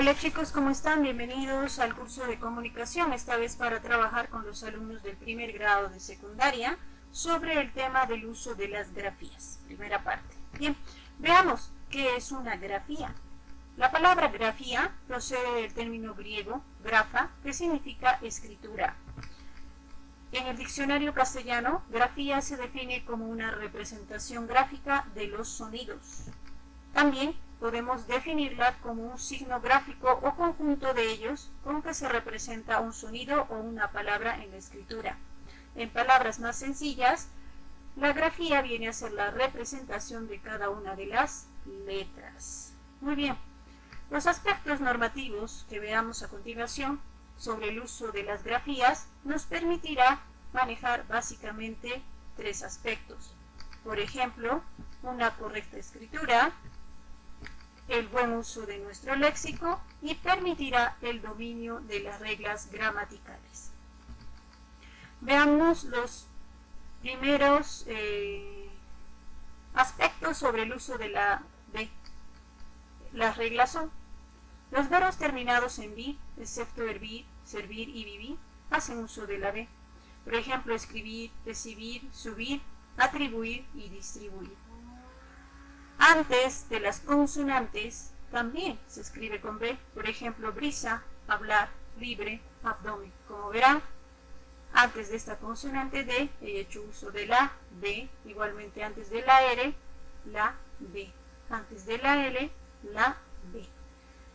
Hola chicos, ¿cómo están? Bienvenidos al curso de comunicación, esta vez para trabajar con los alumnos del primer grado de secundaria sobre el tema del uso de las grafías, primera parte. Bien, veamos qué es una grafía. La palabra grafía procede del término griego grafa, que significa escritura. En el diccionario castellano, grafía se define como una representación gráfica de los sonidos. También podemos definirla como un signo gráfico o conjunto de ellos con que se representa un sonido o una palabra en la escritura. En palabras más sencillas, la grafía viene a ser la representación de cada una de las letras. Muy bien, los aspectos normativos que veamos a continuación sobre el uso de las grafías nos permitirá manejar básicamente tres aspectos. Por ejemplo, una correcta escritura, el buen uso de nuestro léxico y permitirá el dominio de las reglas gramaticales. Veamos los primeros aspectos sobre el uso de la B. Las reglas son: los verbos terminados en vir, excepto hervir, servir y vivir, hacen uso de la B. Por ejemplo, escribir, recibir, subir, atribuir y distribuir. Antes de las consonantes también se escribe con B, por ejemplo, brisa, hablar, libre, abdomen. Como verán, antes de esta consonante D he hecho uso de la B, igualmente antes de la R, la B, antes de la L, la B.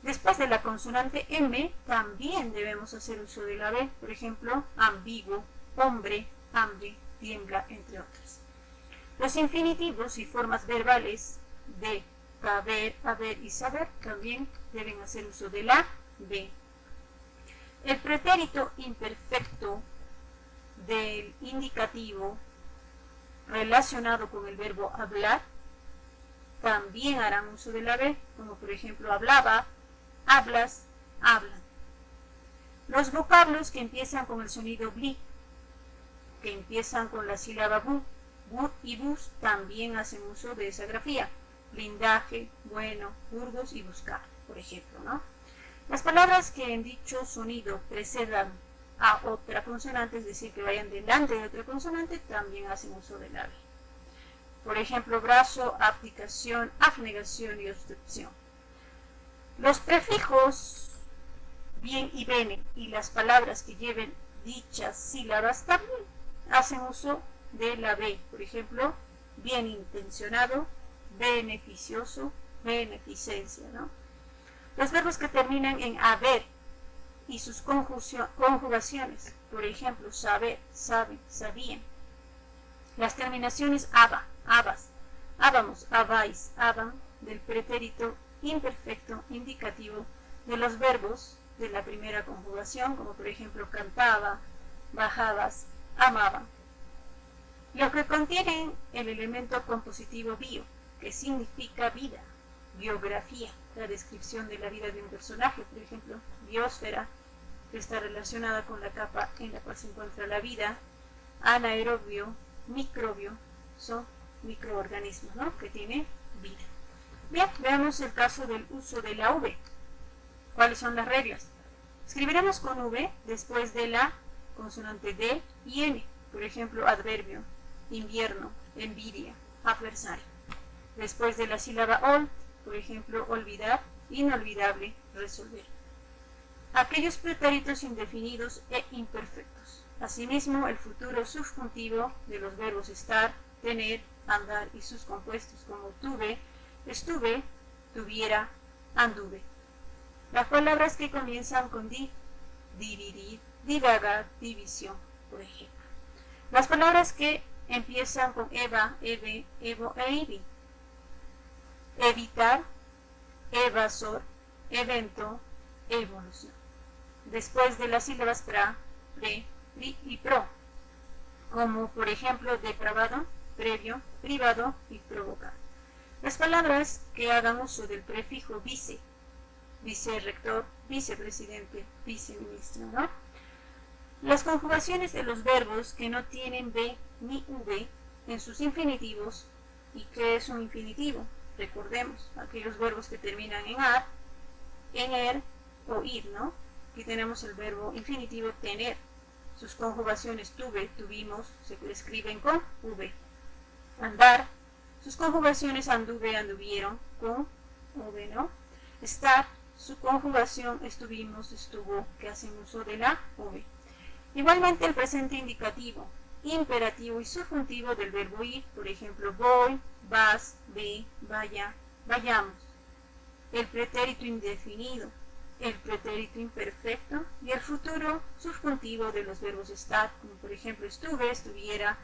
Después de la consonante M también debemos hacer uso de la B, por ejemplo, ambiguo, hombre, hambre, tiembla, entre otras. Los infinitivos y formas verbales de caber, haber y saber también deben hacer uso de la B. El pretérito imperfecto del indicativo relacionado con el verbo hablar también harán uso de la B, como por ejemplo hablaba, hablas, hablan. Los vocablos que empiezan con el sonido bli, que empiezan con la sílaba bu, bu y bus, también hacen uso de esa grafía. Blindaje, bueno, burgos y buscar, por ejemplo, ¿no? Las palabras que en dicho sonido precedan a otra consonante, es decir, que vayan delante de otra consonante, también hacen uso de la B. Por ejemplo, brazo, abdicación, abnegación y obstrucción. Los prefijos bien y bene y las palabras que lleven dichas sílabas también hacen uso de la B. Por ejemplo, bien intencionado, beneficioso, beneficencia, ¿no? Los verbos que terminan en haber y sus conjugaciones, por ejemplo, saber, saben, sabían. Las terminaciones aba, abas, ábamos, abais, aban, del pretérito imperfecto indicativo de los verbos de la primera conjugación, como por ejemplo cantaba, bajabas, amaban. Los que contienen el elemento compositivo bio, que significa vida, biografía, la descripción de la vida de un personaje, por ejemplo, biosfera, que está relacionada con la capa en la cual se encuentra la vida, anaerobio, microbio, son microorganismos, ¿no?, que tienen vida. Bien, veamos el caso del uso de la V. ¿Cuáles son las reglas? Escribiremos con V después de la consonante D y N, por ejemplo, adverbio, invierno, envidia, adversario. Después de la sílaba ol, por ejemplo, olvidar, inolvidable, resolver. Aquellos pretéritos indefinidos e imperfectos. Asimismo, el futuro subjuntivo de los verbos estar, tener, andar y sus compuestos como tuve, estuve, tuviera, anduve. Las palabras que comienzan con div, dividir, divagar, división, por ejemplo. Las palabras que empiezan con eva, eve, evo e ibi. Evitar, evasor, evento, evolución. Después de las sílabas pra, pre, pri y pro, como por ejemplo depravado, previo, privado y provocar. Las palabras que hagan uso del prefijo vice, vicerrector, vicepresidente, viceministro, ¿no? Las conjugaciones de los verbos que no tienen B ni V en sus infinitivos. ¿Y qué es un infinitivo? Recordemos, aquellos verbos que terminan en ar, en er, o ir, ¿no? Aquí tenemos el verbo infinitivo tener. Sus conjugaciones tuve, tuvimos, se escriben con V. Andar, sus conjugaciones anduve, anduvieron, con V, ¿no? Estar, su conjugación estuvimos, estuvo, que hacen uso de la V. Igualmente el presente indicativo, imperativo y subjuntivo del verbo ir, por ejemplo, voy, vas, ve, vaya, vayamos. El pretérito indefinido, el pretérito imperfecto y el futuro subjuntivo de los verbos estar, como por ejemplo estuve, estuviera,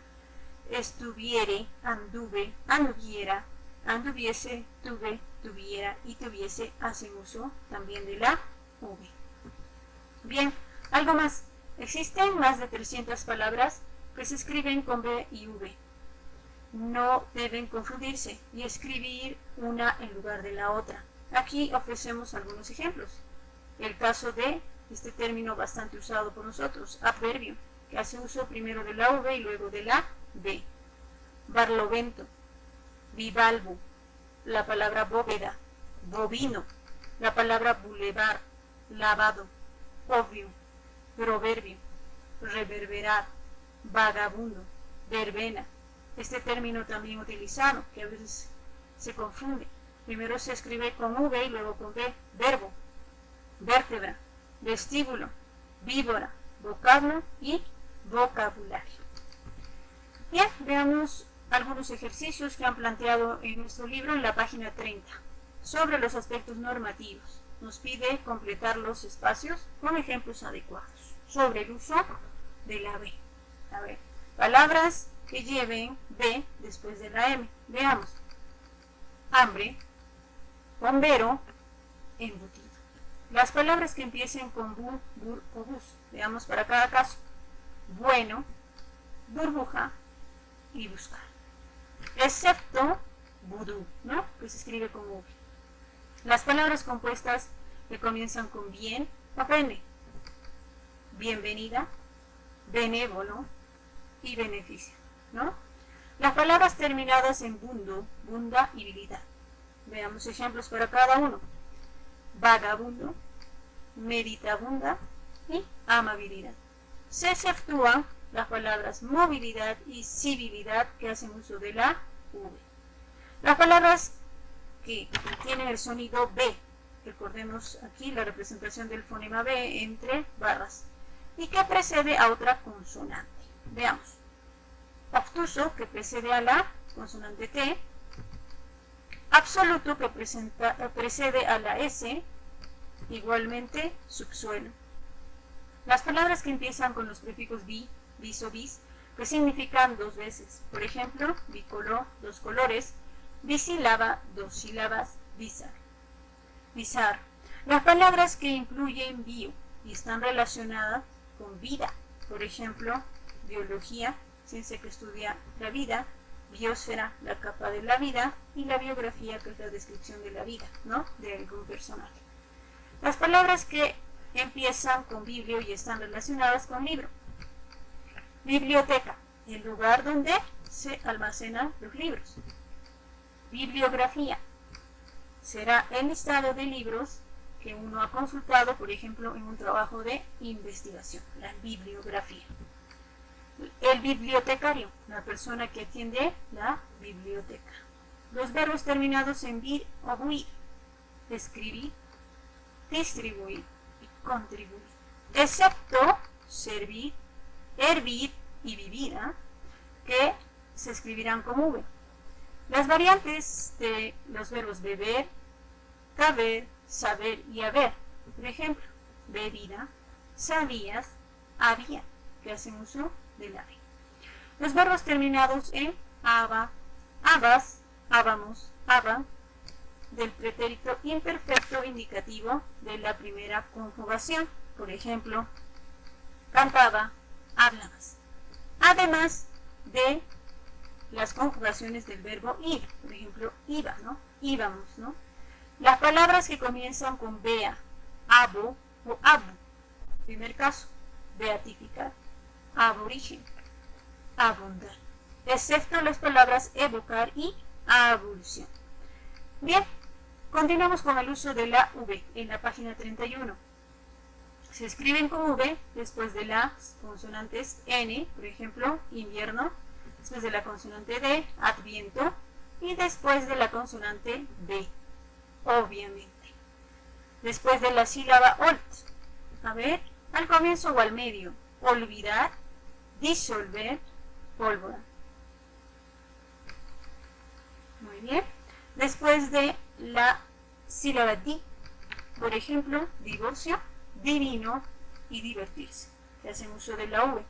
estuviere, anduve, anduviera, anduviese, tuve, tuviera y tuviese, hacen uso también de la V. Bien, algo más. Existen más de 300 palabras que se escriben con B y V. No deben confundirse y escribir una en lugar de la otra. Aquí ofrecemos algunos ejemplos. El caso de este término bastante usado por nosotros, adverbio, que hace uso primero de la V y luego de la B. Barlovento, bivalvo, la palabra bóveda, bovino, la palabra bulevar, lavado, obvio, proverbio, reverberar, vagabundo, verbena. Este término también utilizado, que a veces se confunde. Primero se escribe con V y luego con B, verbo, vértebra, vestíbulo, víbora, vocablo y vocabulario. Bien, veamos algunos ejercicios que han planteado en nuestro libro en la página 30 sobre los aspectos normativos. Nos pide completar los espacios con ejemplos adecuados sobre el uso de la B. A ver, palabras que lleven B después de la M. Veamos. Hambre, bombero, embutido. Las palabras que empiecen con bu, bur o bus. Veamos para cada caso. Bueno, burbuja y buscar. Excepto vudú, ¿no? Que se escribe con V. Las palabras compuestas que comienzan con bien o bene. Bienvenida, benévolo y beneficio, ¿no? Las palabras terminadas en bundo, bunda y habilidad. Veamos ejemplos para cada uno. Vagabundo, meditabunda y amabilidad. Se exceptúan las palabras movilidad y civilidad que hacen uso de la V. Las palabras que tienen el sonido B, recordemos aquí la representación del fonema B entre barras, y que precede a otra consonante. Veamos. Obtuso, que precede a la consonante T. Absoluto, que precede a la S. Igualmente, subsuelo. Las palabras que empiezan con los prefijos bi, bis o bis, que significan dos veces. Por ejemplo, bicolor, dos colores, bisílaba, dos sílabas, bizar. Bizar. Las palabras que incluyen bio y están relacionadas con vida. Por ejemplo, biología, ciencia que estudia la vida, biosfera, la capa de la vida, y la biografía, que es la descripción de la vida, ¿no? De algún personaje. Las palabras que empiezan con biblio y están relacionadas con libro. Biblioteca, el lugar donde se almacenan los libros. Bibliografía, será el listado de libros que uno ha consultado, por ejemplo, en un trabajo de investigación, la bibliografía. El bibliotecario, la persona que atiende la biblioteca. Los verbos terminados en vir o buir, escribir, distribuir y contribuir, excepto servir, hervir y vivir, que se escribirán con V. Las variantes de los verbos beber, caber, saber y haber. Por ejemplo, bebida, sabías, había, que hacen uso del ave. Los verbos terminados en aba, abas, ábamos, aba, del pretérito imperfecto indicativo de la primera conjugación. Por ejemplo, cantaba, hablabas. Además de las conjugaciones del verbo ir. Por ejemplo, iba, ¿no? Íbamos, ¿no? Las palabras que comienzan con bea, abo o abu. Primer caso, beatificar, aborigen, abundar. Excepto las palabras evocar y abulsión. Bien, continuamos con el uso de la V en la página 31. se escriben con V después de las consonantes N, por ejemplo, invierno, después de la consonante D, adviento, y después de la consonante B, obviamente. Después de la sílaba olt, a ver, al comienzo o al medio, olvidar, disolver, pólvora. Muy bien. Después de la sílaba di, por ejemplo, divorcio, divino y divertirse, que hacen uso de la V.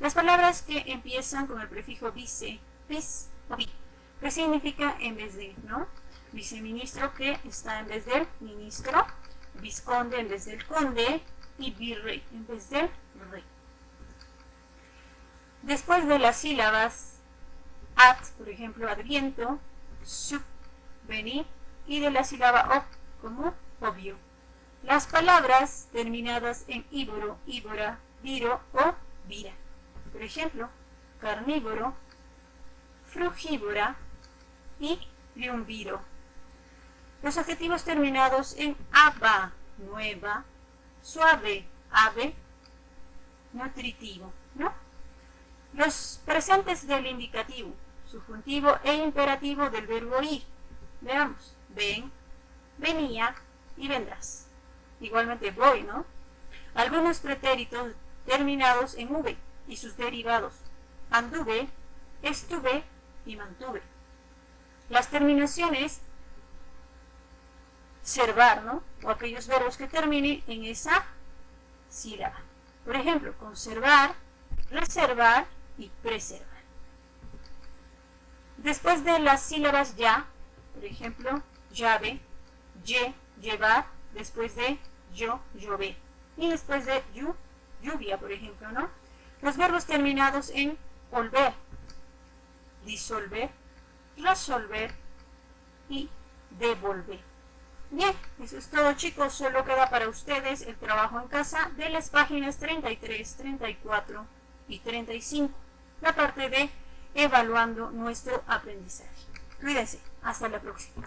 Las palabras que empiezan con el prefijo vice, vis o vi, que significa en vez de, ¿no? Viceministro, que está en vez del ministro, vizconde en vez del conde y virrey en vez del rey. Después de las sílabas ad, por ejemplo, adviento, sub, venir, y de la sílaba o, como obvio. Las palabras terminadas en íboro, íbora, viro o vira. Por ejemplo, carnívoro, frugívora y triunviro. Los adjetivos terminados en aba, nueva, suave, ave, nutritivo, ¿no? Los presentes del indicativo, subjuntivo e imperativo del verbo ir. Veamos, ven, venía y vendrás. Igualmente voy, ¿no? Algunos pretéritos terminados en V y sus derivados, anduve, estuve y mantuve. Las terminaciones servar, ¿no? O aquellos verbos que terminen en esa sílaba. Por ejemplo, conservar, reservar y preservar. Después de las sílabas ya, por ejemplo, llave, ye, llevar, después de yo, llover. Y después de yu, lluvia, por ejemplo, ¿no? Los verbos terminados en volver, disolver, resolver y devolver. Bien, eso es todo, chicos. Solo queda para ustedes el trabajo en casa de las páginas 33, 34 y 35. La parte de evaluando nuestro aprendizaje. Cuídense. Hasta la próxima.